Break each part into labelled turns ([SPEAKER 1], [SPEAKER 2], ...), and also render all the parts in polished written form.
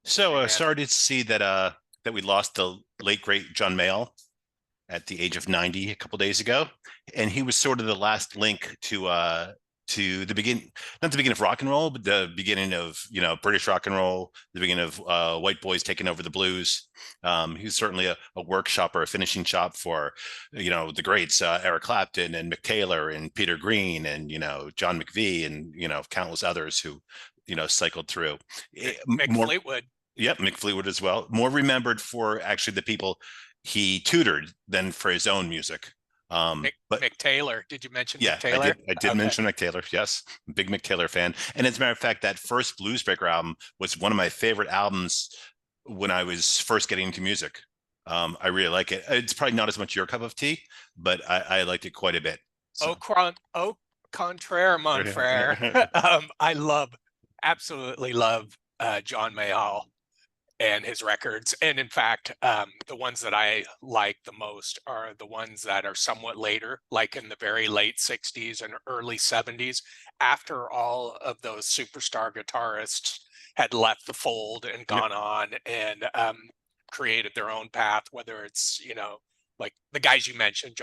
[SPEAKER 1] So
[SPEAKER 2] And
[SPEAKER 1] sorry to see that we lost the late great John Mayall at the age of 90 a couple days ago, and he was sort of the last link to the begin, not the beginning of rock and roll, but the beginning of British rock and roll, the beginning of white boys taking over the blues. He was certainly a workshop or a finishing shop for the greats, Eric Clapton and Mick Taylor and Peter Green and John McVie and countless others who cycled through.
[SPEAKER 2] Mick
[SPEAKER 1] More,
[SPEAKER 2] Fleetwood,
[SPEAKER 1] yep, Mick Fleetwood as well. More remembered for actually the people he tutored than for his own music. But
[SPEAKER 2] Mick Taylor. Did you mention Mick
[SPEAKER 1] yeah, I
[SPEAKER 2] Taylor?
[SPEAKER 1] did. I did
[SPEAKER 2] Okay.
[SPEAKER 1] mention Mick Taylor. Yes, I'm a big Mick Taylor fan. And as a matter of fact, that first Bluesbreaker album was one of my favorite albums when I was first getting into music. I really like it. It's probably not as much your cup of tea, but I liked it quite a bit. So
[SPEAKER 2] Au contraire, mon frere. I absolutely love John Mayall and his records. And in fact, the ones that I like the most are the ones that are somewhat later, like in the very late 60s and early 70s, after all of those superstar guitarists had left the fold and
[SPEAKER 1] yep,
[SPEAKER 2] gone on and created their own path, whether it's, like the guys you mentioned,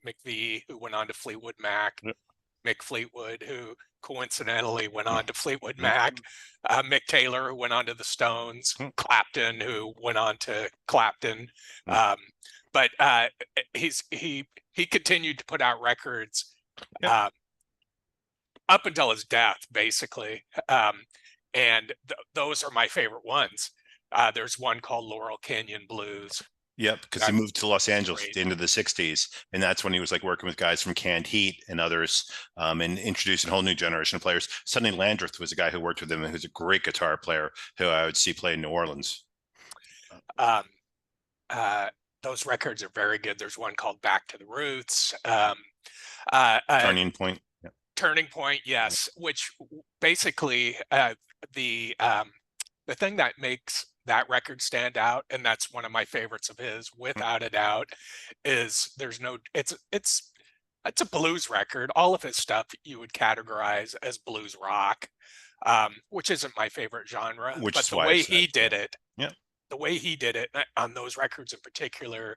[SPEAKER 2] McVie, who went on to Fleetwood Mac,
[SPEAKER 1] yep,
[SPEAKER 2] Mick Fleetwood, who coincidentally went on to Fleetwood
[SPEAKER 1] yep,
[SPEAKER 2] Mac, Mick Taylor, who went on to the Stones,
[SPEAKER 1] yep,
[SPEAKER 2] Clapton, who went on to Clapton.
[SPEAKER 1] yep,
[SPEAKER 2] But he continued to put out records
[SPEAKER 1] yep.
[SPEAKER 2] uh, up until his death, basically. And those are my favorite ones. There's one called Laurel Canyon Blues.
[SPEAKER 1] Yep, because he
[SPEAKER 2] That
[SPEAKER 1] moved to Los
[SPEAKER 2] is
[SPEAKER 1] Angeles at
[SPEAKER 2] great.
[SPEAKER 1] the end of the '60s, and that's when he was like working with guys from Canned Heat and others, and introducing a whole new generation of players. Sonny Landreth was a guy who worked with him, and who's a great guitar player who I would see play in New Orleans.
[SPEAKER 2] Um, uh, those records are very good. There's one called Back to the Roots. Uh, uh,
[SPEAKER 1] Turning Point. Yep.
[SPEAKER 2] Turning Point, yes, which basically the thing that makes that record stand out, and that's one of my favorites of his, without a doubt, is it's a blues record. All of his stuff you would categorize as blues rock, which isn't my favorite genre,
[SPEAKER 1] Which
[SPEAKER 2] but
[SPEAKER 1] is why I said, yeah,
[SPEAKER 2] the way he did it on those records in particular,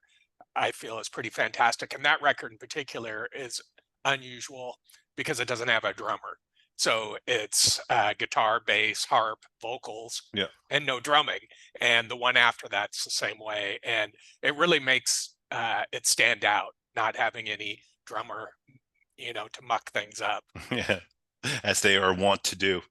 [SPEAKER 2] I feel is pretty fantastic. And that record in particular is unusual because it doesn't have a drummer. So it's guitar, bass, harp, vocals,
[SPEAKER 1] yeah,
[SPEAKER 2] and no drumming. And the one after that's the same way. And it really makes it stand out, not having any drummer, to muck things up.
[SPEAKER 1] yeah, as they are wont to do.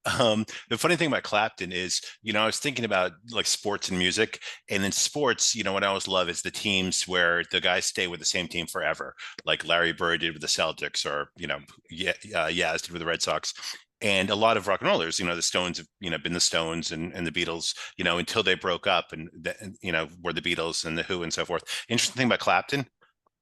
[SPEAKER 1] The funny thing about Clapton is, I was thinking about like sports and music, and in sports, what I always love is the teams where the guys stay with the same team forever, like Larry Bird did with the Celtics, or Yaz did with the Red Sox. And a lot of rock and rollers, the Stones have, been the Stones and the Beatles, until they broke up and, were the Beatles and the Who and so forth. Interesting thing about Clapton,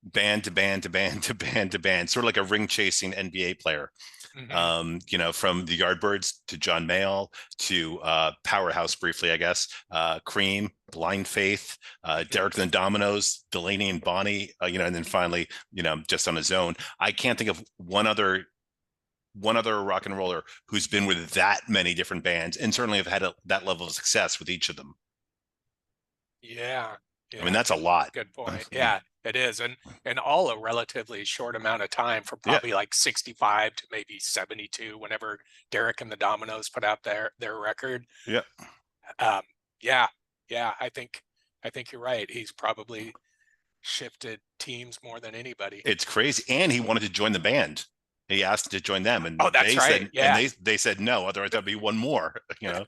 [SPEAKER 1] band to band to band to band to band, sort of like a ring chasing NBA player.
[SPEAKER 2] Mm-hmm.
[SPEAKER 1] From the Yardbirds to John Mayall to Powerhouse briefly, I guess, Cream, Blind Faith, Derek and the Dominoes, Delaney and Bonnie, and then finally, just on his own. I can't think of one other rock and roller who's been with that many different bands and certainly have had that level of success with each of them.
[SPEAKER 2] Yeah,
[SPEAKER 1] I mean,
[SPEAKER 2] yeah,
[SPEAKER 1] that's a lot.
[SPEAKER 2] good point. Yeah, it is, and all a relatively short amount of time, from
[SPEAKER 1] Yeah.
[SPEAKER 2] probably like 65 to maybe 72, whenever Derek and the Dominoes put out their record.
[SPEAKER 1] Yeah.
[SPEAKER 2] Um, yeah, yeah, I think you're right. He's probably shifted teams more than anybody.
[SPEAKER 1] It's crazy. And he wanted to join the band. He asked to join them, and
[SPEAKER 2] Oh, that's
[SPEAKER 1] they
[SPEAKER 2] right.
[SPEAKER 1] said, and
[SPEAKER 2] Yeah,
[SPEAKER 1] they said no. Otherwise, there'd be one more.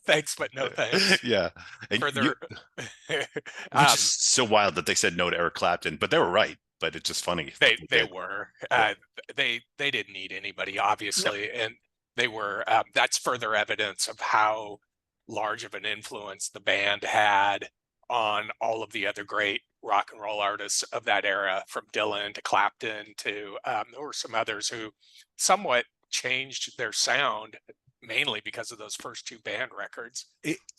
[SPEAKER 2] thanks, but no thanks.
[SPEAKER 1] Yeah, and
[SPEAKER 2] Further,
[SPEAKER 1] which is
[SPEAKER 2] um,
[SPEAKER 1] so wild that they said no to Eric Clapton, but they were right. But it's just funny that they
[SPEAKER 2] they
[SPEAKER 1] did.
[SPEAKER 2] were.
[SPEAKER 1] Yeah.
[SPEAKER 2] They didn't need anybody,
[SPEAKER 1] Yep.
[SPEAKER 2] obviously, and they were. That's further evidence of how large of an influence the band had on all of the other great rock and roll artists of that era, from Dylan to Clapton to there were some others who somewhat changed their sound, mainly because of those first two band records.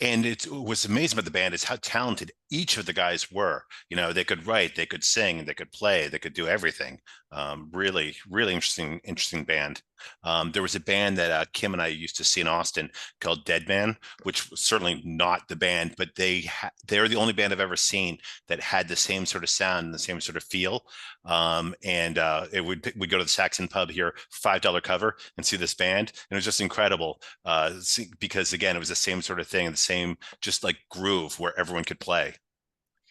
[SPEAKER 1] And it was amazing about the band is how talented each of the guys were. You know, they could write, they could sing, they could play, they could do everything. Really, really interesting band. There was a band that Kim and I used to see in Austin called Deadman, which was certainly not the band, but they're the only band I've ever seen that had the same sort of sound and the same sort of feel. And we'd go to the Saxon pub here, $5 cover, and see this band, and it was just incredible. Because again, it was the same sort of thing, the same just like groove where everyone could play.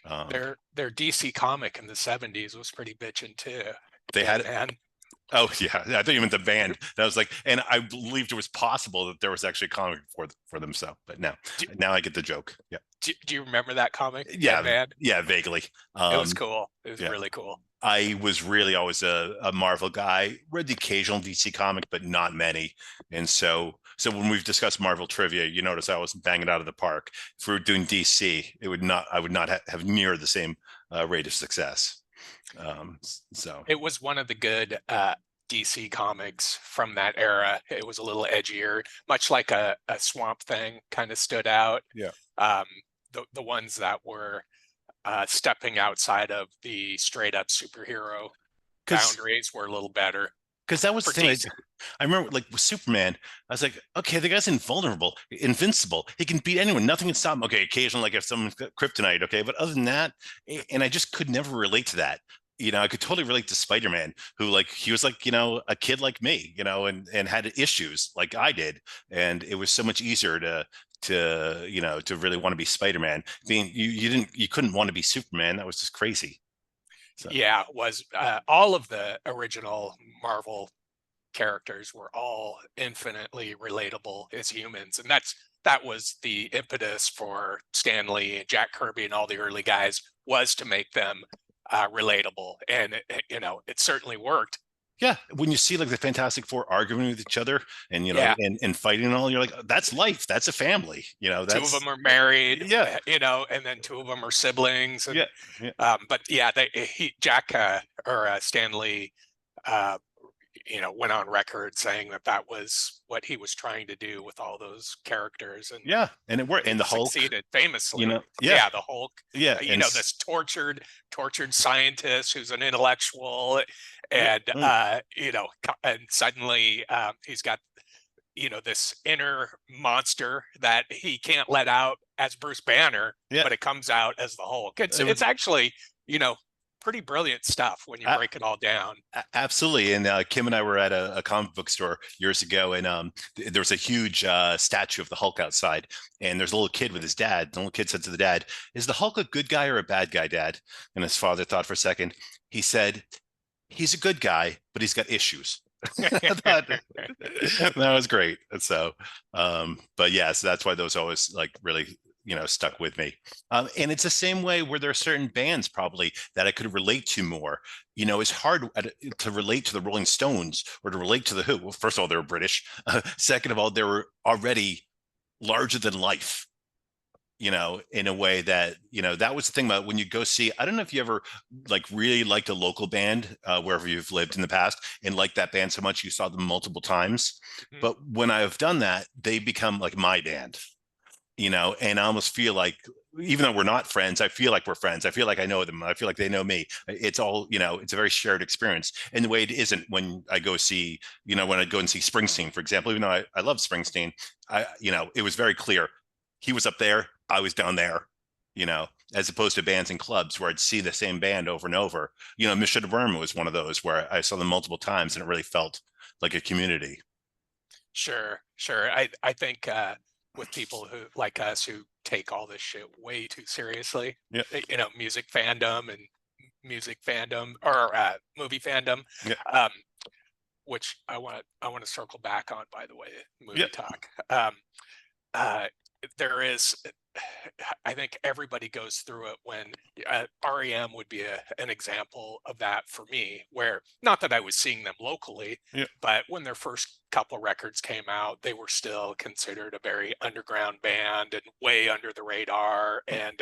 [SPEAKER 2] Their DC comic in the 70s was pretty bitchin' too.
[SPEAKER 1] They had
[SPEAKER 2] man.
[SPEAKER 1] Oh yeah, I thought you meant the band. That was like, and I believed it was possible that there was actually a comic for them. So, but now I get the joke. Yeah.
[SPEAKER 2] Do you remember that comic?
[SPEAKER 1] Yeah,
[SPEAKER 2] that band?
[SPEAKER 1] Yeah, vaguely.
[SPEAKER 2] It was cool. It was really cool.
[SPEAKER 1] I was really always a Marvel guy. Read the occasional DC comic, but not many. And so when we've discussed Marvel trivia, you notice I wasn't banging out of the park. If we were doing DC, I would not have near the same rate of success. So
[SPEAKER 2] it was one of the good DC comics from that era. It was a little edgier, much like a Swamp Thing kind of stood out.
[SPEAKER 1] Yeah.
[SPEAKER 2] The ones that were stepping outside of the straight up superhero boundaries were a little better.
[SPEAKER 1] Because that was the thing. I remember, like with Superman, I was like, okay, the guy's invulnerable, invincible. He can beat anyone. Nothing can stop him. Okay, occasionally, like if someone's got kryptonite, okay, but other than that, and I just could never relate to that. You know, I could totally relate to Spider-Man, who like he was like, you know, a kid like me, you know, and had issues like I did, and it was so much easier to you know to really want to be Spider-Man. I mean, you couldn't want to be Superman. That was just crazy.
[SPEAKER 2] So. Yeah, it was all of the original Marvel characters were all infinitely relatable as humans, and that was the impetus for Stan Lee and Jack Kirby and all the early guys, was to make them relatable, and it certainly worked.
[SPEAKER 1] Yeah, when you see like the Fantastic Four arguing with each other and you know and fighting and all, you're like, that's life, that's a family, you know. That's,
[SPEAKER 2] two of them are married, you know, and then two of them are siblings. And, but yeah, Jack or Stan Lee, you know, went on record saying that was what he was trying to do with all those characters, and
[SPEAKER 1] and it worked. And the Hulk
[SPEAKER 2] succeeded famously.
[SPEAKER 1] You know,
[SPEAKER 2] the Hulk. You know, this tortured scientist who's an intellectual, and you know, and suddenly he's got, you know, this inner monster that he can't let out as Bruce Banner, but it comes out as the Hulk. It's actually, you know, pretty brilliant stuff when you break it all down.
[SPEAKER 1] Absolutely. And Kim and I were at a comic book store years ago, and there was a huge statue of the Hulk outside, and there's a little kid with his dad. The little kid said to the dad, "Is the Hulk a good guy or a bad guy, Dad?" And his father thought for a second. He said, "He's a good guy, but he's got issues." That was great. So but yeah, so that's why those always like really, you know, stuck with me. And it's the same way where there are certain bands probably that I could relate to more. You know, it's hard to relate to the Rolling Stones or to relate to the Who. Well, first of all, they were British. Second of all, they were already larger than life, you know, in a way that, you know, that was the thing about when you go see, I don't know if you ever like really liked a local band wherever you've lived in the past and liked that band so much you saw them multiple times. Mm-hmm. But when I've done that, they become like my band, you know, and I almost feel like, even though we're not friends, I feel like we're friends. I feel like I know them. I feel like they know me. It's all, you know, it's a very shared experience. And the way it isn't when I go see, you know, when I go and see Springsteen, for example, even though I love Springsteen, you know, it was very clear. He was up there, I was down there, you know, as opposed to bands and clubs where I'd see the same band over and over. You know, missionofburma was one of those where I saw them multiple times and it really felt like a community.
[SPEAKER 2] Sure. I think with people who like us who take all this shit way too seriously, you know, music fandom or movie fandom, which I want to circle back on, by the way, movie talk. There is, I think everybody goes through it when REM would be an example of that for me, where not that I was seeing them locally, but when their first couple records came out, they were still considered a very underground band and way under the radar. And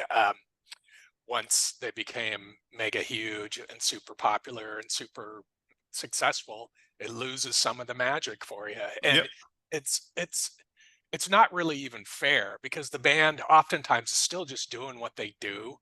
[SPEAKER 2] once they became mega huge and super popular and super successful, it loses some of the magic for you. And it's not really even fair because the band oftentimes is still just doing what they do.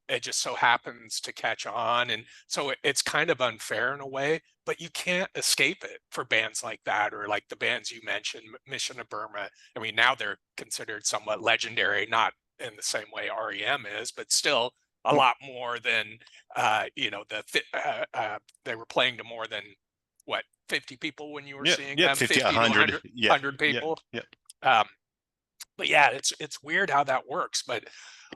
[SPEAKER 2] It just so happens to catch on, and so it's kind of unfair in a way, but you can't escape it for bands like that, or like the bands you mentioned, Mission of Burma. I mean, now they're considered somewhat legendary, not in the same way REM is, but still a lot more than they were playing to more than what, 50 people when you were
[SPEAKER 1] Yeah,
[SPEAKER 2] seeing
[SPEAKER 1] yeah,
[SPEAKER 2] them,
[SPEAKER 1] 50,
[SPEAKER 2] 50 to
[SPEAKER 1] 100. Yeah,
[SPEAKER 2] 100
[SPEAKER 1] yeah,
[SPEAKER 2] people.
[SPEAKER 1] yeah.
[SPEAKER 2] Um, but yeah, it's weird how that works, but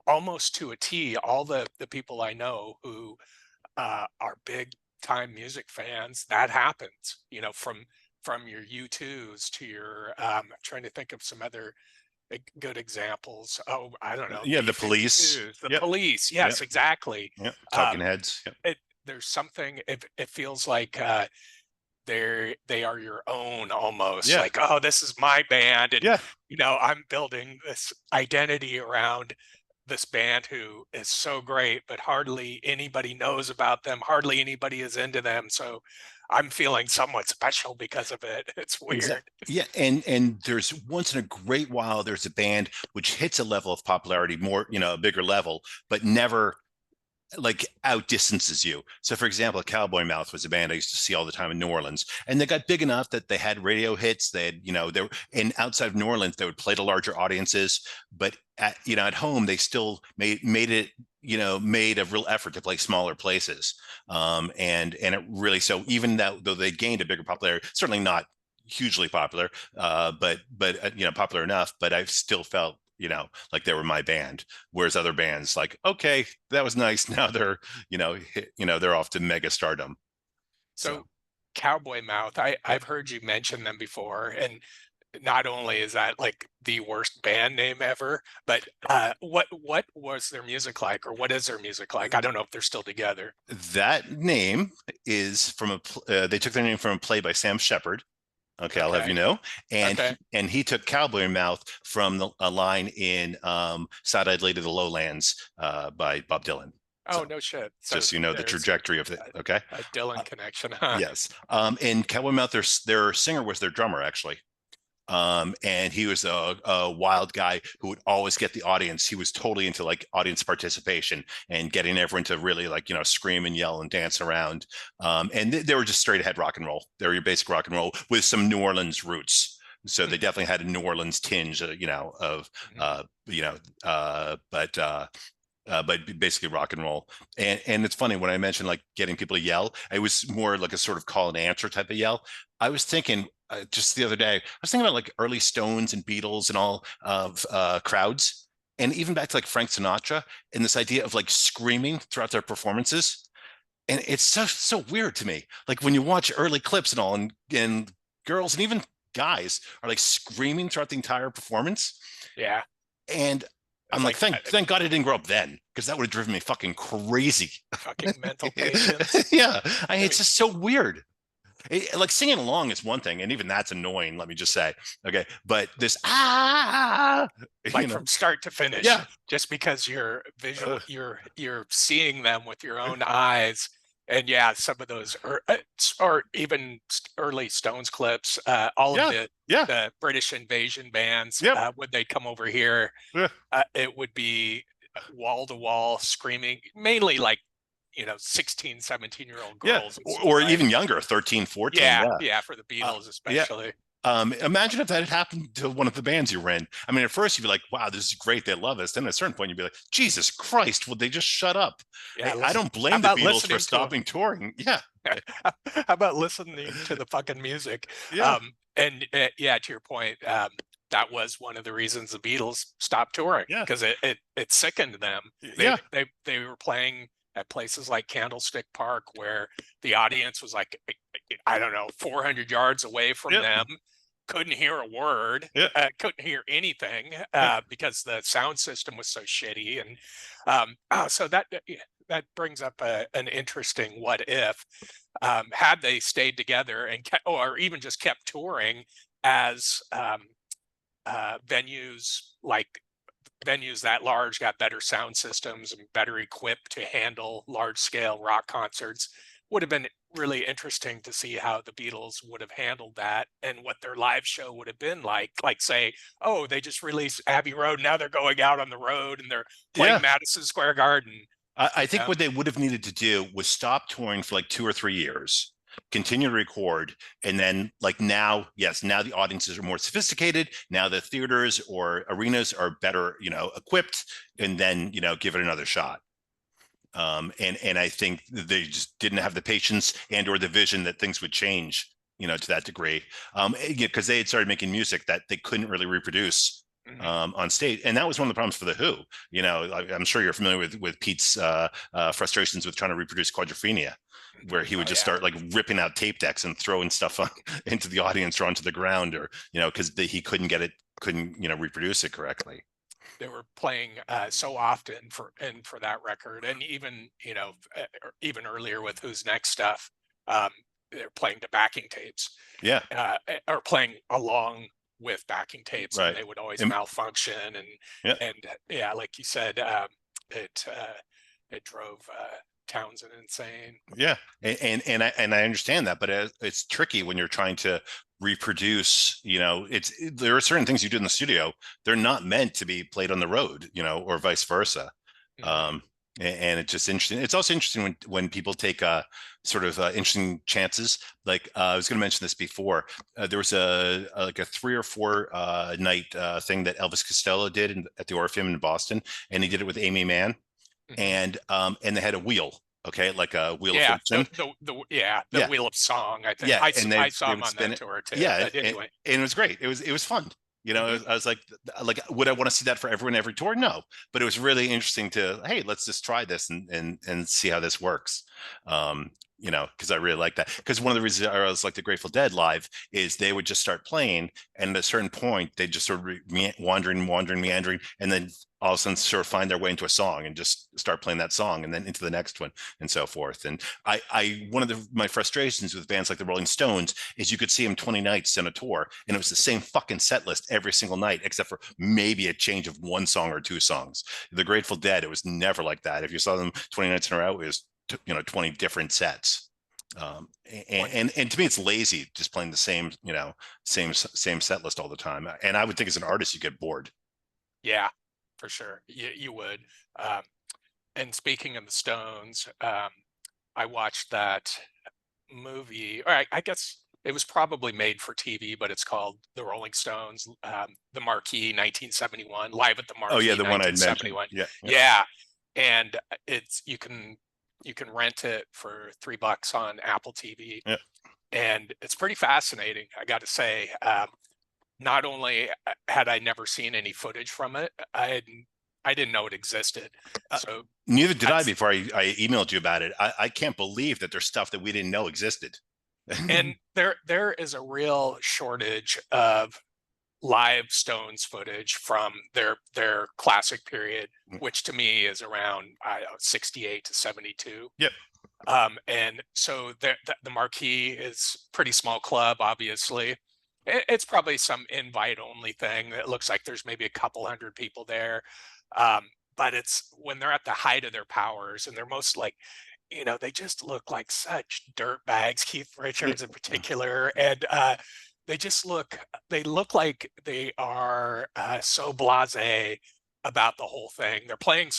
[SPEAKER 2] almost to a T, all the people I know who are big time music fans, that happens, from your U2s to your I'm trying to think of some other good examples. Oh, I don't know,
[SPEAKER 1] Yeah, the Police.
[SPEAKER 2] B-52s, the
[SPEAKER 1] Yep,
[SPEAKER 2] Police.
[SPEAKER 1] yep,
[SPEAKER 2] Yes, exactly.
[SPEAKER 1] yep. Talking
[SPEAKER 2] Um,
[SPEAKER 1] Heads. Yep.
[SPEAKER 2] there's something, it feels like they are your own almost,
[SPEAKER 1] Yeah,
[SPEAKER 2] like, oh, this is my band, and
[SPEAKER 1] yeah.
[SPEAKER 2] I'm building this identity around this band who is so great, but hardly anybody knows about them, hardly anybody is into them, so I'm feeling somewhat special because of it. It's weird.
[SPEAKER 1] Exactly. Yeah, and there's once in a great while there's a band which hits a level of popularity more, a bigger level, but never like outdistances you. So for example, Cowboymouth was a band I used to see all the time in New Orleans, and they got big enough that they had radio hits. They had, they were in outside of New Orleans, they would play to larger audiences, but at home they still made it, made a real effort to play smaller places. And it really, so even though they gained a bigger popularity, certainly not hugely popular, but popular enough. But I still felt like they were my band. Whereas other bands, like, okay, that was nice. Now they're they're off to mega stardom. So
[SPEAKER 2] So Cowboymouth, I've heard you mention them before, and not only is that like the worst band name ever, but what was their music like, or what is their music like? I don't know if they're still together.
[SPEAKER 1] that name is from they took their name from a play by Sam Shepard. Okay, I'll have
[SPEAKER 2] Okay.
[SPEAKER 1] you know. And
[SPEAKER 2] Okay.
[SPEAKER 1] he took Cowboymouth from a line in Sad-Eyed Lady of the Lowlands by Bob Dylan.
[SPEAKER 2] Oh,
[SPEAKER 1] So
[SPEAKER 2] no shit. So
[SPEAKER 1] just the
[SPEAKER 2] there's
[SPEAKER 1] trajectory of it. Okay.
[SPEAKER 2] a Dylan connection, huh?
[SPEAKER 1] Yes. And Cowboymouth, their singer was their drummer actually. And he was a wild guy who would always get the audience. He was totally into like audience participation and getting everyone to really like scream and yell and dance around. And they were just straight ahead rock and roll. They were your basic rock and roll with some New Orleans roots. So they definitely had a New Orleans tinge, of but basically rock and roll. And it's funny when I mentioned like getting people to yell, it was more like a sort of call and answer type of yell. I was thinking just the other day, I was thinking about like early Stones and Beatles and all of crowds, and even back to like Frank Sinatra and this idea of like screaming throughout their performances. And it's so weird to me. Like when you watch early clips and all, and girls and even guys are like screaming throughout the entire performance.
[SPEAKER 2] Yeah.
[SPEAKER 1] And I'm
[SPEAKER 2] It's
[SPEAKER 1] like,
[SPEAKER 2] like
[SPEAKER 1] thank God I didn't grow up then, because that would have driven me fucking crazy.
[SPEAKER 2] fucking mental patients.
[SPEAKER 1] Yeah,
[SPEAKER 2] I
[SPEAKER 1] it's
[SPEAKER 2] mean,
[SPEAKER 1] just so weird. Like singing along is one thing, and even that's annoying. Let me just say, okay, but this
[SPEAKER 2] like from start to finish,
[SPEAKER 1] yeah,
[SPEAKER 2] just because you're
[SPEAKER 1] uh,
[SPEAKER 2] visual, you're seeing them with your own eyes. And yeah, some of those, or even early Stones clips, all of
[SPEAKER 1] yeah, yeah,
[SPEAKER 2] the British invasion bands,
[SPEAKER 1] yep,
[SPEAKER 2] when they come over here,
[SPEAKER 1] yeah,
[SPEAKER 2] it would be wall to wall screaming, mainly like 16, 17-year-old
[SPEAKER 1] yeah,
[SPEAKER 2] girls and
[SPEAKER 1] or
[SPEAKER 2] stuff, right?
[SPEAKER 1] even younger, 13, 14.
[SPEAKER 2] Yeah,
[SPEAKER 1] Yeah,
[SPEAKER 2] yeah, for the
[SPEAKER 1] uh,
[SPEAKER 2] Beatles
[SPEAKER 1] yeah.
[SPEAKER 2] especially.
[SPEAKER 1] Imagine if that had happened to one of the bands you were in. I mean, at first you'd be like, wow, this is great. They love us. Then at a certain point, you'd be like, Jesus Christ, would they just shut up?
[SPEAKER 2] Yeah,
[SPEAKER 1] I
[SPEAKER 2] listen,
[SPEAKER 1] don't
[SPEAKER 2] how
[SPEAKER 1] blame the
[SPEAKER 2] about
[SPEAKER 1] Beatles for
[SPEAKER 2] listening to them?
[SPEAKER 1] stopping touring. Yeah.
[SPEAKER 2] How about listening to the fucking music?
[SPEAKER 1] Yeah.
[SPEAKER 2] And yeah, to your point, that was one of the reasons the Beatles stopped touring,
[SPEAKER 1] Yeah.
[SPEAKER 2] because it sickened them.
[SPEAKER 1] Yeah.
[SPEAKER 2] They were playing at places like Candlestick Park, where the audience was like, I don't know, 400 yards away from
[SPEAKER 1] Yeah.
[SPEAKER 2] them, couldn't hear a word,
[SPEAKER 1] Yeah.
[SPEAKER 2] couldn't hear anything,
[SPEAKER 1] Yeah.
[SPEAKER 2] because the sound system was so shitty. And so that brings up an interesting what if, had they stayed together and or even just kept touring as venues, like venues that large got better sound systems and better equipped to handle large scale rock concerts, would have been really interesting to see how the Beatles would have handled that and what their live show would have been like. Like, say, oh, they just released Abbey Road, now they're going out on the road and they're playing
[SPEAKER 1] Yeah.
[SPEAKER 2] Madison Square Garden.
[SPEAKER 1] I
[SPEAKER 2] You
[SPEAKER 1] think
[SPEAKER 2] know?
[SPEAKER 1] what they would have needed to do was stop touring for like 2 or 3 years, continue to record, and then like now, yes, now the audiences are more sophisticated. Now the theaters or arenas are better, equipped, and then give it another shot. And I think they just didn't have the patience and or the vision that things would change, to that degree. Because they had started making music that they couldn't really reproduce on stage, and that was one of the problems for the Who. I'm sure you're familiar with Pete's frustrations with trying to reproduce quadrophenia, where he would just start like ripping out tape decks and throwing stuff into the audience or onto the ground, or because he couldn't reproduce it correctly.
[SPEAKER 2] They were playing so often for that record, and even even earlier with Who's Next stuff, they're playing the backing tapes,
[SPEAKER 1] Yeah,
[SPEAKER 2] or playing along with backing tapes,
[SPEAKER 1] right.
[SPEAKER 2] and they would always malfunction, and yeah, like you said, it drove Townsend insane.
[SPEAKER 1] Yeah, and I understand that, but it's tricky when you're trying to reproduce. There are certain things you do in the studio, they're not meant to be played on the road, or vice versa.
[SPEAKER 2] Mhm.
[SPEAKER 1] And it's just interesting. It's also interesting when people take sort of interesting chances. Like I was going to mention this before. There was like a 3 or 4 night thing that Elvis Costello did at the Orpheum in Boston, and he did it with amieemann,
[SPEAKER 2] Mhm.
[SPEAKER 1] and they had a wheel. Okay, like a wheel of
[SPEAKER 2] Yeah,
[SPEAKER 1] fortune.
[SPEAKER 2] the Wheel of Song. I think
[SPEAKER 1] Yeah, and
[SPEAKER 2] I
[SPEAKER 1] they
[SPEAKER 2] saw him
[SPEAKER 1] would
[SPEAKER 2] on
[SPEAKER 1] spin
[SPEAKER 2] that
[SPEAKER 1] it.
[SPEAKER 2] tour too.
[SPEAKER 1] Yeah,
[SPEAKER 2] But anyway,
[SPEAKER 1] and it was great. It was fun.
[SPEAKER 2] hmm
[SPEAKER 1] I was like, would I want to see that for everyone every tour? No, but it was really interesting to, hey, let's just try this and see how this works. Because I really like that. Because one of the reasons I was like the Grateful Dead live is they would just start playing, and at a certain point they just sort of wandering, meandering, and then all of a sudden sort of find their way into a song and just start playing that song, and then into the next one, and so forth. And one of my frustrations with bands like the Rolling Stones is you could see them 20 nights on a tour, and it was the same fucking set list every single night, except for maybe a change of one song or two songs. The Grateful Dead, it was never like that. If you saw them 20 nights in a row, it was 20 different sets. And to me, it's lazy just playing the same set list all the time. And I would think as an artist, you get bored.
[SPEAKER 2] yeah, for sure, you would. Um, and speaking of the Stones, I watched that movie, or I guess it was probably made for TV, but it's called The Rolling Stones, The Marquee, 1971, Live at the
[SPEAKER 1] Oh yeah,
[SPEAKER 2] Marquee,
[SPEAKER 1] the one I'd mentioned.
[SPEAKER 2] 1971.
[SPEAKER 1] Yeah, yeah,
[SPEAKER 2] Yeah, and it's you can rent it for $3 on Apple TV,
[SPEAKER 1] yeah.
[SPEAKER 2] and it's pretty fascinating, I got to say. Not only had I never seen any footage from it, I didn't know it existed.
[SPEAKER 1] Uh,
[SPEAKER 2] So
[SPEAKER 1] Neither did I
[SPEAKER 2] that's
[SPEAKER 1] before I emailed you about it. I can't believe that there's stuff that we didn't know existed.
[SPEAKER 2] and there is a real shortage of live Stones footage from their classic period, which to me is around 68 to 72.
[SPEAKER 1] Yep.
[SPEAKER 2] And so the Marquee is pretty small club, obviously. It's probably some invite only thing. It looks like there's maybe a couple hundred people there. Um, but it's when they're at the height of their powers, and they're most like, they just look like such dirt bags, Keith Richards in particular. And they look like they are so blasé about the whole thing. They're playing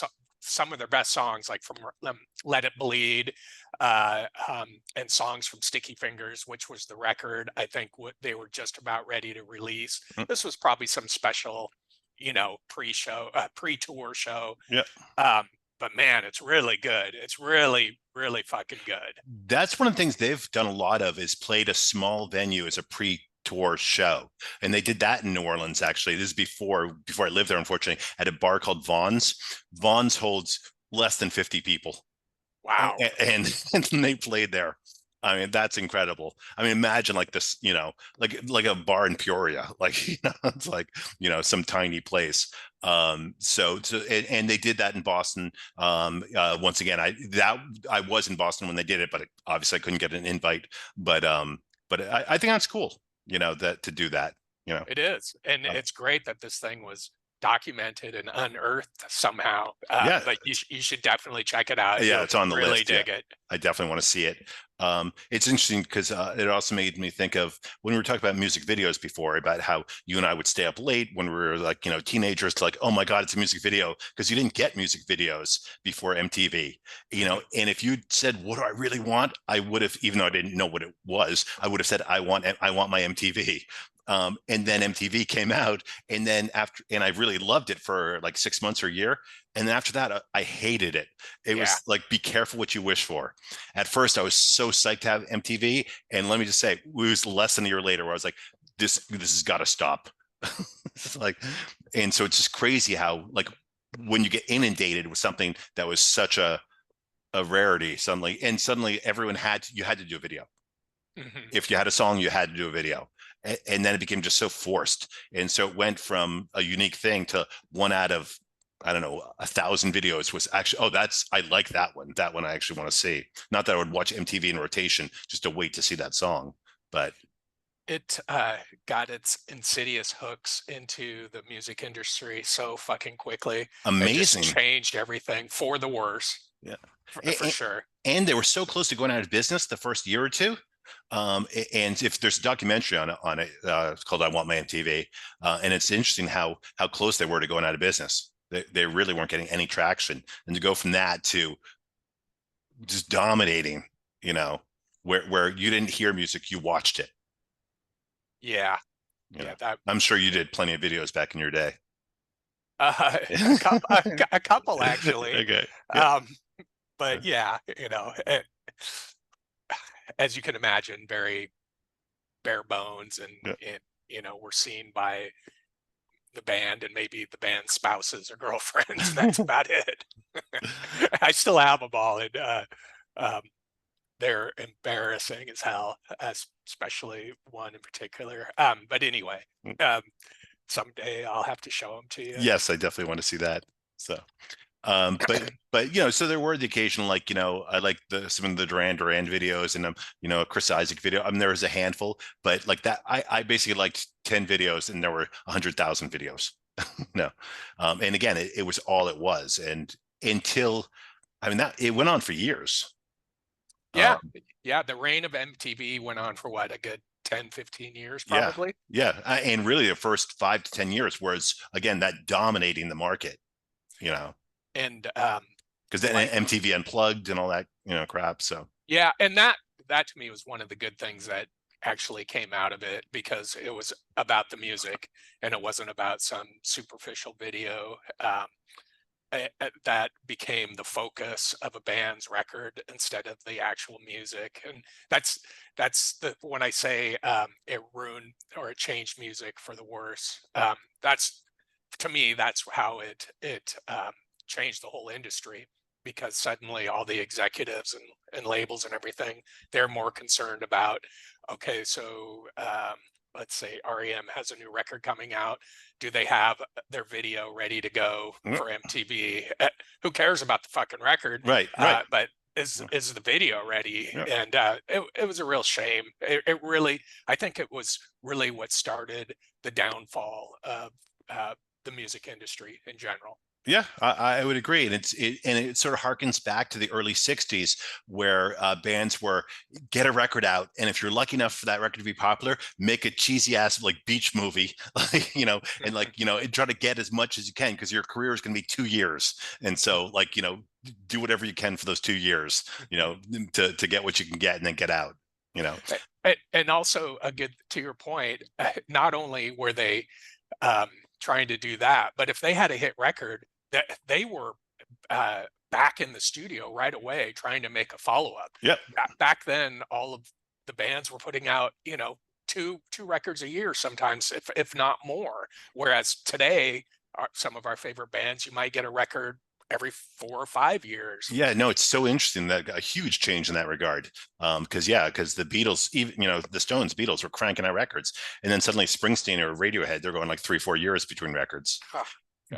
[SPEAKER 2] some of their best songs, like from Let It Bleed, and songs from Sticky Fingers, which was the record I think what they were just about ready to release. This was probably some special, pre-tour show.
[SPEAKER 1] Yeah.
[SPEAKER 2] But man, it's really good. It's really, really fucking good.
[SPEAKER 1] That's one of the things they've done a lot of, is played a small venue as a pre-tour show. And they did that in New Orleans, actually. This is before I lived there, unfortunately, at a bar called Vaughn's. Vaughn's holds less than 50 people.
[SPEAKER 2] Wow.
[SPEAKER 1] And they played there. I mean, that's incredible. I mean, imagine like this, like a bar in Peoria, like, it's like, some tiny place. And they did that in Boston. Once again, I was in Boston when they did it, but obviously I couldn't get an invite. But I think that's cool, that to do that,
[SPEAKER 2] It is. And it's great that this thing was documented and unearthed somehow.
[SPEAKER 1] Yeah.
[SPEAKER 2] But you should definitely check it out.
[SPEAKER 1] Yeah,
[SPEAKER 2] You'll
[SPEAKER 1] it's on the
[SPEAKER 2] really
[SPEAKER 1] list. Yeah,
[SPEAKER 2] dig it.
[SPEAKER 1] I definitely want to see it. It's interesting because it also made me think of when we were talking about music videos before, about how you and I would stay up late when we were like, teenagers, to like, oh my God, it's a music video, because you didn't get music videos before MTV, and if you said, what do I really want? I would have, even though I didn't know what it was, I would have said, I want my MTV. And then MTV came out, and then and I really loved it for like 6 months or a year. And then after that, I hated it. It
[SPEAKER 2] Yeah.
[SPEAKER 1] was like, be careful what you wish for. At first, I was so psyched to have MTV, and let me just say, it was less than a year later where I was like, this has got to stop. It's like, and so it's just crazy how, like, when you get inundated with something that was such a rarity suddenly everyone you had to do a video.
[SPEAKER 2] Mhm.
[SPEAKER 1] If you had a song, you had to do a video. And then it became just so forced. And so it went from a unique thing to one out of, I don't know, 1,000 videos was actually, oh, I like that one. That one I actually want to see. Not that I would watch MTV in rotation just to wait to see that song, but
[SPEAKER 2] It got its insidious hooks into the music industry so fucking quickly. It just
[SPEAKER 1] amazing.
[SPEAKER 2] changed everything for the worse,
[SPEAKER 1] Yeah.
[SPEAKER 2] for sure.
[SPEAKER 1] And they were so close to going out of business the first year or two. And if there's a documentary on it, it's called "I Want My MTV," and it's interesting how close they were to going out of business. They really weren't getting any traction, and to go from that to just dominating, where you didn't hear music, you watched it.
[SPEAKER 2] Yeah,
[SPEAKER 1] You know,
[SPEAKER 2] yeah, that
[SPEAKER 1] I'm sure you did plenty of videos back in your day.
[SPEAKER 2] a couple actually.
[SPEAKER 1] Okay. Yeah.
[SPEAKER 2] Um, but yeah, as you can imagine, very bare bones, and
[SPEAKER 1] Yeah.
[SPEAKER 2] were seen by the band and maybe the band's spouses or girlfriends. That's about it. I still have them all, and um, they're embarrassing as hell, especially one in particular. But anyway, um, someday I'll have to show them to you.
[SPEAKER 1] Yes, I definitely want to see that. So, but so there were the occasion, like, I like some of the Duran Duran videos, and a Chris Isaac video. I mean, there was a handful, but like that, I basically liked 10 videos, and there were 100,000 videos. No, and again, it was all it was, and until, I mean, that it went on for years.
[SPEAKER 2] Yeah,
[SPEAKER 1] Um,
[SPEAKER 2] yeah. The reign of MTV went on for what, a good 10, 15 years,
[SPEAKER 1] yeah,
[SPEAKER 2] probably.
[SPEAKER 1] yeah, and really the first 5 to 10 years was, again, that dominating the market. You know,
[SPEAKER 2] And
[SPEAKER 1] because then
[SPEAKER 2] like,
[SPEAKER 1] MTV Unplugged and all that, crap. So
[SPEAKER 2] yeah, and that to me was one of the good things that actually came out of it, because it was about the music and it wasn't about some superficial video. That became the focus of a band's record instead of the actual music. And that's the when I say it ruined or it changed music for the worse. That's, to me, that's how it changed the whole industry, because suddenly all the executives and labels and everything, they're more concerned about, okay, so let's say REM has a new record coming out. Do they have their video ready to go for MTV? Who cares about the fucking record?
[SPEAKER 1] right, right.
[SPEAKER 2] But is the video ready?
[SPEAKER 1] Yeah.
[SPEAKER 2] And it was a real shame. It really, I think it was really what started the downfall of the music industry in general.
[SPEAKER 1] Yeah, I would agree, and it sort of harkens back to the early '60s, where bands were, get a record out, and if you're lucky enough for that record to be popular, make a cheesy ass like beach movie, like, and like, and try to get as much as you can, because your career is going to be 2 years, and so, like, do whatever you can for those 2 years, to get what you can get and then get out.
[SPEAKER 2] And also, a good, to your point, not only were they trying to do that, but if they had a hit record, that they were back in the studio right away trying to make a follow-up.
[SPEAKER 1] Yep.
[SPEAKER 2] Back then, all of the bands were putting out, two records a year sometimes, if not more. Whereas today, some of our favorite bands, you might get a record every 4 or 5 years.
[SPEAKER 1] Yeah, no, it's so interesting, that a huge change in that regard. Because the Beatles, even, the Stones, Beatles were cranking out records, and then suddenly Springsteen or Radiohead, they're going like 3-4 years between records.
[SPEAKER 2] Huh.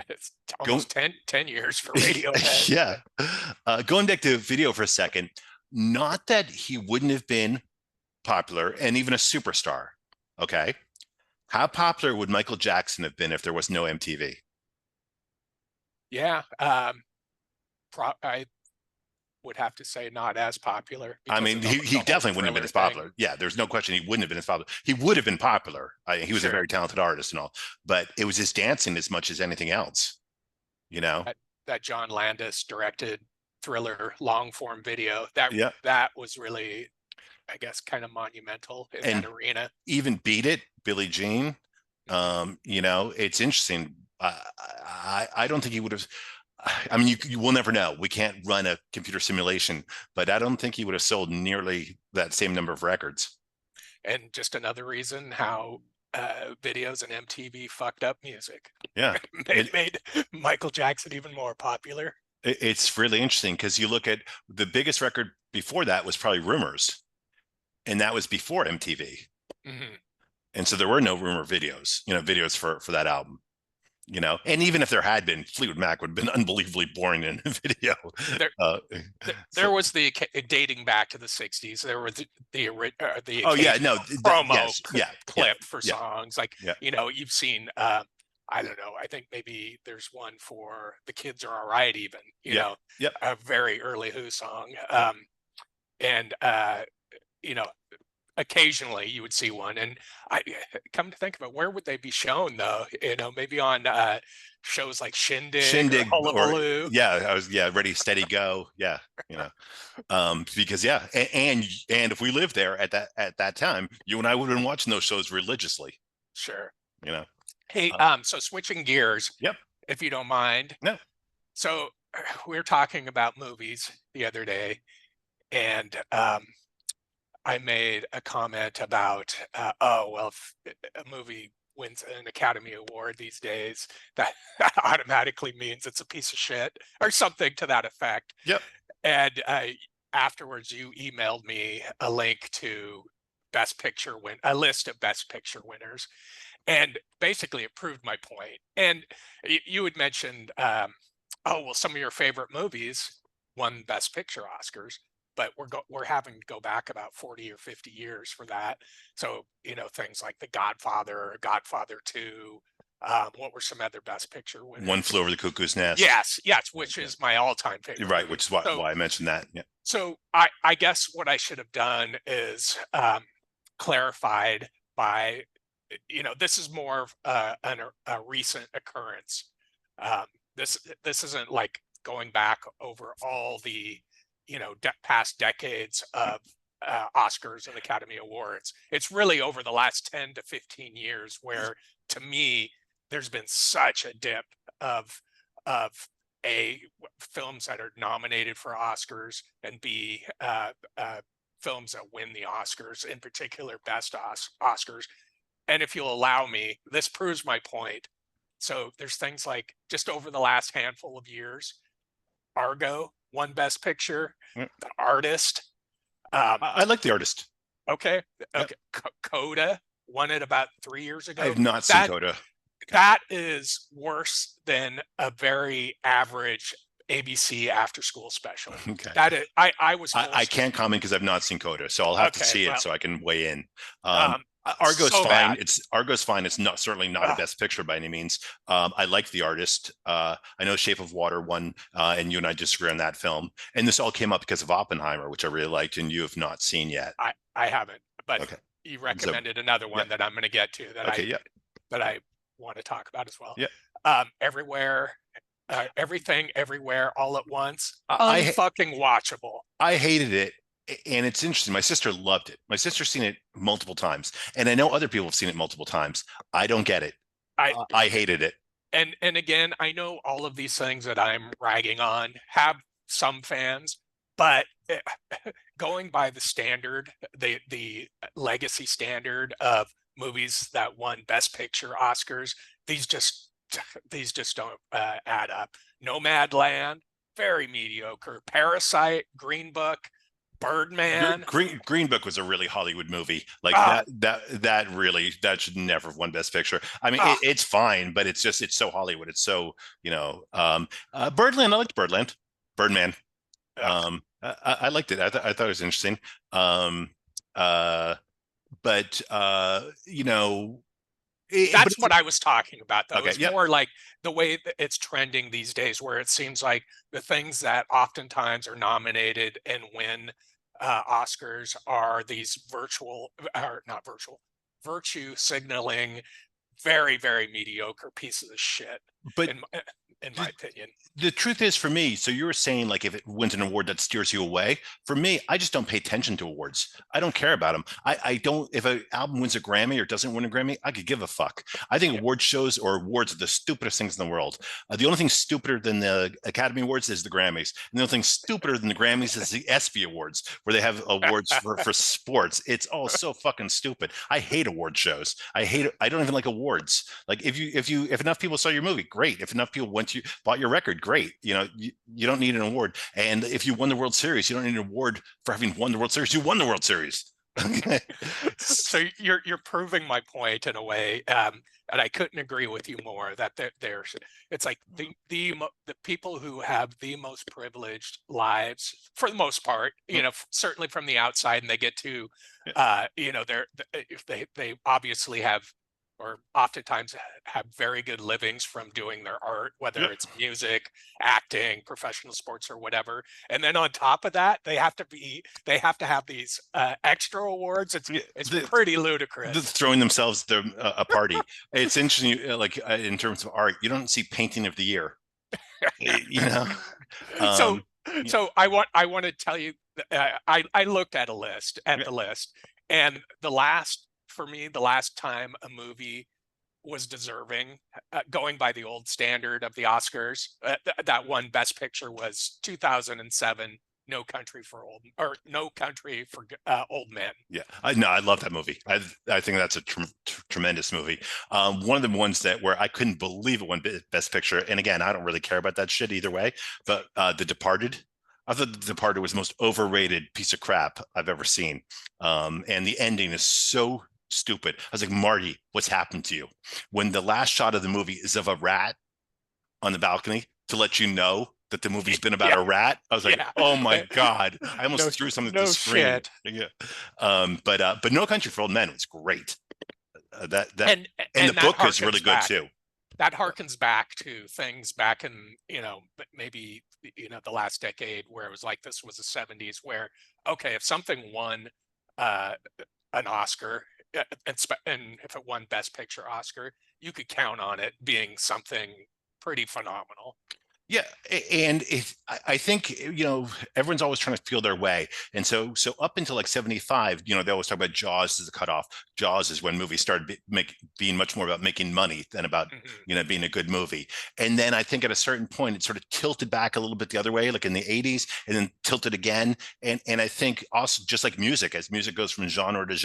[SPEAKER 2] It's
[SPEAKER 1] Go,
[SPEAKER 2] almost 10 years for Radiohead.
[SPEAKER 1] yeah. Going back to video for a second, not that he wouldn't have been popular and even a superstar. Okay. How popular would Michael Jackson have been if there was no MTV?
[SPEAKER 2] Yeah. I would have to say not as popular
[SPEAKER 1] I
[SPEAKER 2] because
[SPEAKER 1] mean,
[SPEAKER 2] of
[SPEAKER 1] he
[SPEAKER 2] the whole
[SPEAKER 1] definitely wouldn't have been
[SPEAKER 2] Thriller
[SPEAKER 1] as
[SPEAKER 2] thing.
[SPEAKER 1] popular. Yeah, there's no question he wouldn't have been as popular. He would have been popular. He was a
[SPEAKER 2] Sure.
[SPEAKER 1] very talented artist and all, but it was his dancing as much as anything else, you know?
[SPEAKER 2] That, that John Landis directed Thriller long form video, that
[SPEAKER 1] Yeah.
[SPEAKER 2] that was really, I guess, kind of monumental in that
[SPEAKER 1] And
[SPEAKER 2] arena.
[SPEAKER 1] even Beat It, Billie Jean,
[SPEAKER 2] Mhm.
[SPEAKER 1] it's interesting. I don't think he would have. I mean, you will never know. We can't run a computer simulation, but I don't think he would have sold nearly that same number of records.
[SPEAKER 2] And just another reason how videos and MTV fucked up music.
[SPEAKER 1] Yeah, it,
[SPEAKER 2] Made Michael Jackson even more popular.
[SPEAKER 1] it's really interesting because you look at the biggest record before that was probably Rumors, and that was before MTV,
[SPEAKER 2] Mhm.
[SPEAKER 1] and so there were no Rumor videos, videos for that album. And even if there had been, Fleetwood Mac would have been unbelievably boring in a video.
[SPEAKER 2] There,
[SPEAKER 1] Uh,
[SPEAKER 2] there
[SPEAKER 1] so,
[SPEAKER 2] was dating back to the 60s. There was the
[SPEAKER 1] oh yeah, no,
[SPEAKER 2] occasional promo
[SPEAKER 1] yes, yeah, yeah,
[SPEAKER 2] clip for
[SPEAKER 1] yeah,
[SPEAKER 2] songs. Like,
[SPEAKER 1] yeah,
[SPEAKER 2] you've seen, I don't know, I think maybe there's one for The Kids Are All Right, even,
[SPEAKER 1] yeah, yeah,
[SPEAKER 2] a very early Who song.
[SPEAKER 1] yeah.
[SPEAKER 2] And, you know, occasionally you would see one, and I come to think of it, where would they be shown though? Maybe on shows like Shindig or
[SPEAKER 1] Shindig, or
[SPEAKER 2] Hullabaloo.
[SPEAKER 1] yeah, I was, yeah, ready, steady, go, yeah, because yeah, and if we lived there at that time, you and I would have been watching those shows religiously,
[SPEAKER 2] Sure.
[SPEAKER 1] you know.
[SPEAKER 2] Hey,
[SPEAKER 1] Uh,
[SPEAKER 2] so switching gears,
[SPEAKER 1] yep,
[SPEAKER 2] if you don't mind.
[SPEAKER 1] no,
[SPEAKER 2] So we were talking about movies the other day, and I made a comment about, oh, well, if a movie wins an Academy Award these days, that automatically means it's a piece of shit or something to that effect.
[SPEAKER 1] yep,
[SPEAKER 2] And afterwards, you emailed me a link to a list of Best Picture winners, and basically it proved my point. And you had mentioned, oh, well, some of your favorite movies won Best Picture Oscars, but we're having to go back about 40 or 50 years for that. So things like The Godfather, Godfather 2. What were some other Best Picture
[SPEAKER 1] One
[SPEAKER 2] winners?
[SPEAKER 1] Flew Over the Cuckoo's Nest,
[SPEAKER 2] Yes, which
[SPEAKER 1] yeah,
[SPEAKER 2] is my all-time favorite
[SPEAKER 1] right,
[SPEAKER 2] movie.
[SPEAKER 1] which is why
[SPEAKER 2] So
[SPEAKER 1] I mentioned that. Yeah,
[SPEAKER 2] I guess what I should have done is clarified by, this is more of a recent occurrence. Um, this isn't like going back over all the past decades of Oscars and Academy Awards. It's really over the last 10 to 15 years where, to me, there's been such a dip of of a films that are nominated for Oscars, and B, films that win the Oscars, in particular best Oscars. And if you'll allow me, this proves my point. So there's things like, just over the last handful of years, Argo won Best Picture,
[SPEAKER 1] yeah.
[SPEAKER 2] The Artist. Um,
[SPEAKER 1] I like The Artist.
[SPEAKER 2] okay,
[SPEAKER 1] Yep.
[SPEAKER 2] okay, Coda won it about 3 years
[SPEAKER 1] I
[SPEAKER 2] ago.
[SPEAKER 1] have not seen
[SPEAKER 2] That
[SPEAKER 1] Coda.
[SPEAKER 2] that is worse than a very average ABC after school special.
[SPEAKER 1] Okay.
[SPEAKER 2] That is, I was
[SPEAKER 1] I
[SPEAKER 2] forced.
[SPEAKER 1] can't comment because I've not seen Coda, so I'll have to
[SPEAKER 2] Okay,
[SPEAKER 1] see it
[SPEAKER 2] well,
[SPEAKER 1] so I can weigh in.
[SPEAKER 2] um,
[SPEAKER 1] Argo's
[SPEAKER 2] so
[SPEAKER 1] fine.
[SPEAKER 2] bad.
[SPEAKER 1] Argo's fine. It's not certainly not a best picture by any means. I like The Artist. I know Shape of Water won, and you and I disagree on that film. And this all came up because of Oppenheimer, which I really liked, and you have not seen yet.
[SPEAKER 2] I haven't, but
[SPEAKER 1] Okay.
[SPEAKER 2] you
[SPEAKER 1] So
[SPEAKER 2] recommended another
[SPEAKER 1] yeah.
[SPEAKER 2] one that I'm going to get to
[SPEAKER 1] Okay. Yeah.
[SPEAKER 2] that I want to talk about as well.
[SPEAKER 1] Yeah.
[SPEAKER 2] Everywhere, everything, everywhere, all at once.
[SPEAKER 1] I
[SPEAKER 2] Unfucking watchable.
[SPEAKER 1] I hated it. And it's interesting. My sister loved it. My sister's seen it multiple times, and I know other people have seen it multiple times. I don't get it.
[SPEAKER 2] I
[SPEAKER 1] I hated it.
[SPEAKER 2] and again, I know all of these things that I'm ragging on have some fans, but going by the standard, the legacy standard of movies that won Best Picture Oscars, these just don't add up. Nomadland, very mediocre. Parasite, Green Book, Birdman.
[SPEAKER 1] Greenbook was a really Hollywood movie. Like
[SPEAKER 2] Ah,
[SPEAKER 1] that should never have won Best Picture. I mean,
[SPEAKER 2] ah,
[SPEAKER 1] it's fine, but it's so Hollywood. It's so Birdland. I liked Birdland. Birdman.
[SPEAKER 2] ah.
[SPEAKER 1] I liked it. I thought it was interesting. Um, uh, but But
[SPEAKER 2] That's what I was talking about, though.
[SPEAKER 1] okay,
[SPEAKER 2] It's
[SPEAKER 1] yep.
[SPEAKER 2] more like the way that it's trending these days, where it seems like the things that oftentimes are nominated and win Oscars are these virtual, or not virtual, virtue signaling, very, very mediocre pieces of shit,
[SPEAKER 1] But
[SPEAKER 2] in my opinion.
[SPEAKER 1] the truth is, for me, so you were saying like if it wins an award that steers you away. For me, I just don't pay attention to awards. I don't care about them. I don't. If an album wins a Grammy or doesn't win a Grammy, I could give a fuck. I think
[SPEAKER 2] Yeah.
[SPEAKER 1] award shows or awards are the stupidest things in the world. The only thing stupider than the Academy Awards is the Grammys, and the only thing stupider than the Grammys is the ESPY Awards, where they have awards for sports. It's all so fucking stupid. I hate award shows. I hate it. I don't even like awards. Like if enough people saw your movie, great. If enough people bought your record, great. You don't need an award. And if you won the World Series, you don't need an award for having won the World Series. You won the World Series. Okay.
[SPEAKER 2] So you're proving my point in a way, and I couldn't agree with you more. That there's it's like the people who have the most privileged lives, for the most part, certainly from the outside, and they get to, if they obviously have, or oftentimes have very good livings from doing their art, whether
[SPEAKER 1] Yep.
[SPEAKER 2] it's music, acting, professional sports, or whatever. And then on top of that, they have to have these extra awards. It's pretty ludicrous.
[SPEAKER 1] Throwing themselves a party. It's interesting. Like in terms of art, you don't see painting of the year. You know.
[SPEAKER 2] So
[SPEAKER 1] Um,
[SPEAKER 2] I want to tell you, I looked at the list, and for me, the last time a movie was deserving, going by the old standard of the Oscars, that won Best Picture was 2007. No Country for Old Men.
[SPEAKER 1] Yeah, no, I love that movie. I think that's a tremendous movie. One of the ones that where I couldn't believe it won Best Picture. And again, I don't really care about that shit either way. But The Departed, I thought The Departed was the most overrated piece of crap I've ever seen. And the ending is so stupid. I was like, Marty, what's happened to you? When the last shot of the movie is of a rat on the balcony to let you know that the movie's been about
[SPEAKER 2] Yeah.
[SPEAKER 1] a rat. I was like,
[SPEAKER 2] Yeah.
[SPEAKER 1] oh my God. I almost threw something at the screen.
[SPEAKER 2] Shit.
[SPEAKER 1] Yeah. But No Country for Old Men was great. That
[SPEAKER 2] And
[SPEAKER 1] the
[SPEAKER 2] that
[SPEAKER 1] book is really
[SPEAKER 2] harkens
[SPEAKER 1] good
[SPEAKER 2] back.
[SPEAKER 1] too.
[SPEAKER 2] That harkens back to things back in, maybe, the last decade, where it was like, this was the 70s, where, okay, if something won an Oscar, and if it won Best Picture Oscar, you could count on it being something pretty phenomenal.
[SPEAKER 1] Yeah, and I think everyone's always trying to feel their way, and so up until like 75, they always talk about Jaws as a cutoff. Jaws is when movies started being much more about making money than about being a good movie. And then I think at a certain point it sort of tilted back a little bit the other way, like in the 80s, and then tilted again. And I think also just like music, as music goes from genre to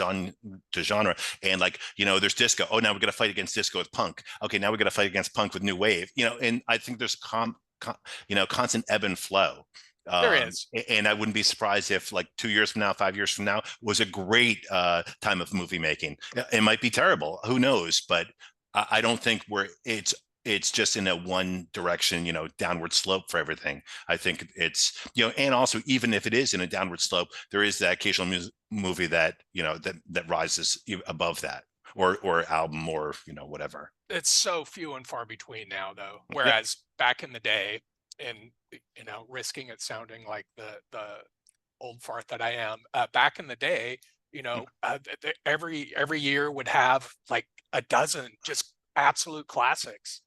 [SPEAKER 1] genre, and like there's disco. Oh, now we're gonna fight against disco with punk. Okay, now we're gonna fight against punk with new wave. And I think there's constant ebb and flow.
[SPEAKER 2] There is.
[SPEAKER 1] And I wouldn't be surprised if like 2 years from now, 5 years from now was a great time of movie making. It might be terrible, who knows? But I don't think it's just in a one direction, downward slope for everything. I think it's, and also even if it is in a downward slope, there is that occasional movie that, that rises above that, or album, or, whatever.
[SPEAKER 2] It's so few and far between now, though.
[SPEAKER 1] Yep.
[SPEAKER 2] Whereas back in the day, and risking it sounding like the old fart that I am, back in the day, every year would have like a dozen just absolute classics.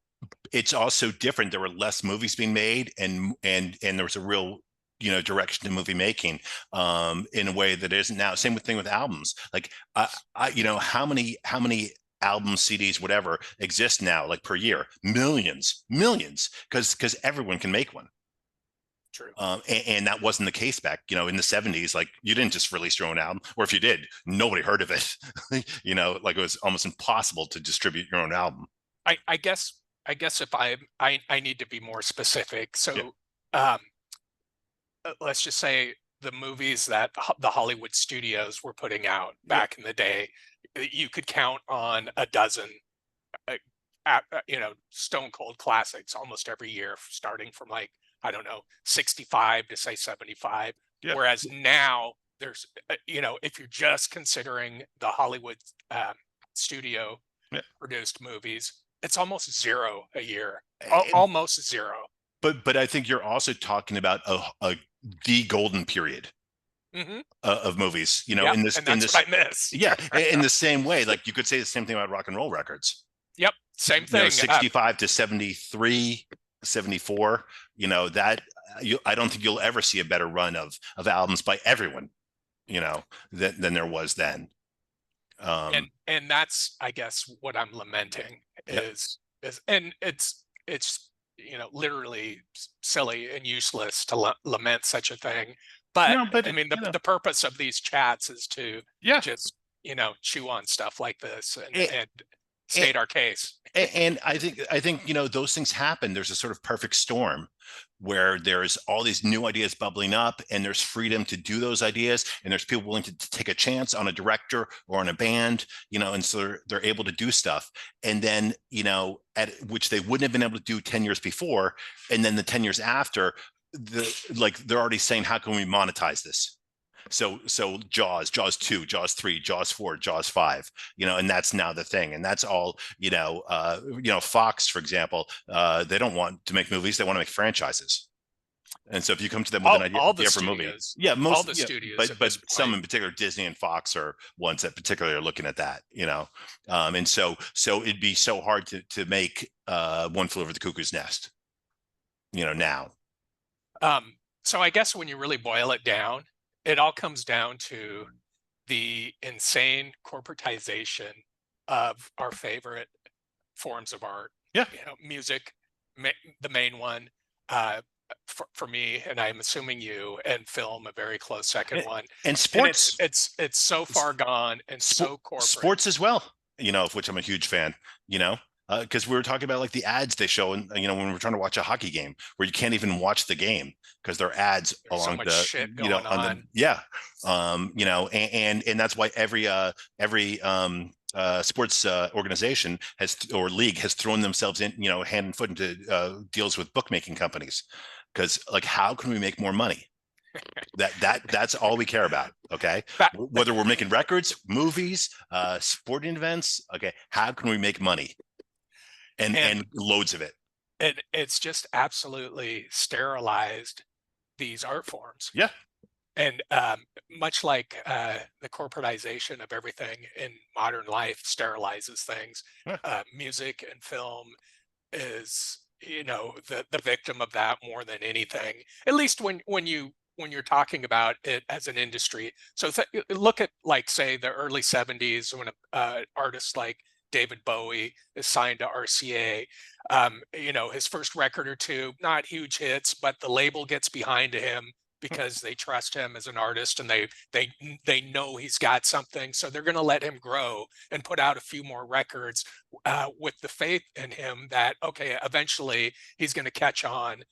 [SPEAKER 1] It's also different. There were less movies being made, and there was a real direction to movie making in a way that isn't now. Same thing with albums. Like how many albums, CDs, whatever exist now, like per year? Millions, because everyone can make one.
[SPEAKER 2] True.
[SPEAKER 1] And that wasn't the case back, in the 70s. Like you didn't just release your own album, or if you did, nobody heard of it. Like it was almost impossible to distribute your own album.
[SPEAKER 2] I guess if I need to be more specific. So let's just say the movies that the Hollywood studios were putting out back in the day, you could count on a dozen, stone cold classics almost every year, starting from like, I don't know, 65 to say 75. Yeah. Whereas now there's, if you're just considering the Hollywood studio
[SPEAKER 1] Yeah.
[SPEAKER 2] produced movies. It's almost zero a year,
[SPEAKER 1] And,
[SPEAKER 2] almost zero.
[SPEAKER 1] but I think you're also talking about the golden period
[SPEAKER 2] Mm-hmm.
[SPEAKER 1] of movies, you know,
[SPEAKER 2] Yep,
[SPEAKER 1] in this
[SPEAKER 2] and that's what I miss.
[SPEAKER 1] yeah, in the same way, like you could say the same thing about rock and roll records.
[SPEAKER 2] Yep, same
[SPEAKER 1] You know,
[SPEAKER 2] thing.
[SPEAKER 1] 65 to 73, 74, you know, that I don't think you'll ever see a better run of albums by everyone, you know, than there was then.
[SPEAKER 2] And that's, I guess, what I'm lamenting
[SPEAKER 1] Yeah.
[SPEAKER 2] is and it's literally silly and useless to lament such a thing. But
[SPEAKER 1] No, but
[SPEAKER 2] I mean,
[SPEAKER 1] you know,
[SPEAKER 2] the purpose of these chats is to
[SPEAKER 1] yeah.
[SPEAKER 2] just chew on stuff like this
[SPEAKER 1] And,
[SPEAKER 2] and
[SPEAKER 1] and,
[SPEAKER 2] state our case.
[SPEAKER 1] and I think you know those things happen. There's a sort of perfect storm where there's all these new ideas bubbling up, and there's freedom to do those ideas, and there's people willing to take a chance on a director or on a band, you know, and so they're able to do stuff. And then you know, at which they wouldn't have been able to do 10 years before, and then the 10 years after, they're already saying, how can we monetize this? So Jaws 2, Jaws 3, Jaws 4, Jaws 5, you know, and that's now the thing. And that's all, Fox, for example, they don't want to make movies, they want to make franchises. And so if you come to them with an
[SPEAKER 2] All the
[SPEAKER 1] idea for a movie,
[SPEAKER 2] studios,
[SPEAKER 1] yeah,
[SPEAKER 2] all
[SPEAKER 1] most,
[SPEAKER 2] the
[SPEAKER 1] yeah,
[SPEAKER 2] studios at
[SPEAKER 1] but
[SPEAKER 2] this
[SPEAKER 1] some
[SPEAKER 2] point.
[SPEAKER 1] in particular, Disney and Fox are ones that particularly are looking at that, you know. And so it'd be so hard to make One Flew Over the Cuckoo's Nest, you know, now.
[SPEAKER 2] So I guess when you really boil it down, it all comes down to the insane corporatization of our favorite forms of art.
[SPEAKER 1] Yeah.
[SPEAKER 2] Music, the main one, for me, and I'm assuming you, and film, a very close second one.
[SPEAKER 1] And
[SPEAKER 2] And
[SPEAKER 1] sports,
[SPEAKER 2] it's so far gone and so corporate.
[SPEAKER 1] sports as well, you know, of which I'm a huge fan, you know, because we were talking about like the ads they show, and you know, when we're trying to watch a hockey game where you can't even watch the game because there are ads
[SPEAKER 2] There's so
[SPEAKER 1] along
[SPEAKER 2] much
[SPEAKER 1] the,
[SPEAKER 2] shit
[SPEAKER 1] you know,
[SPEAKER 2] going
[SPEAKER 1] on the,
[SPEAKER 2] on.
[SPEAKER 1] yeah, you know, and that's why every sports organization has or league has thrown themselves in, you know, hand and foot into deals with bookmaking companies, because like, how can we make more money? That's all we care about. Okay, whether we're making records, movies, sporting events, okay, how can we make money? And loads of it.
[SPEAKER 2] It's just absolutely sterilized these art forms.
[SPEAKER 1] Yeah.
[SPEAKER 2] And much like the corporatization of everything in modern life sterilizes things,
[SPEAKER 1] Yeah.
[SPEAKER 2] music and film is, the victim of that more than anything. At least when you're talking about it as an industry. So look at, like, say, the early 70s when artists like David Bowie is signed to RCA. His first record or two, not huge hits, but the label gets behind him because they trust him as an artist, and they know he's got something, so they're going to let him grow and put out a few more records with the faith in him that, okay, eventually he's going to catch on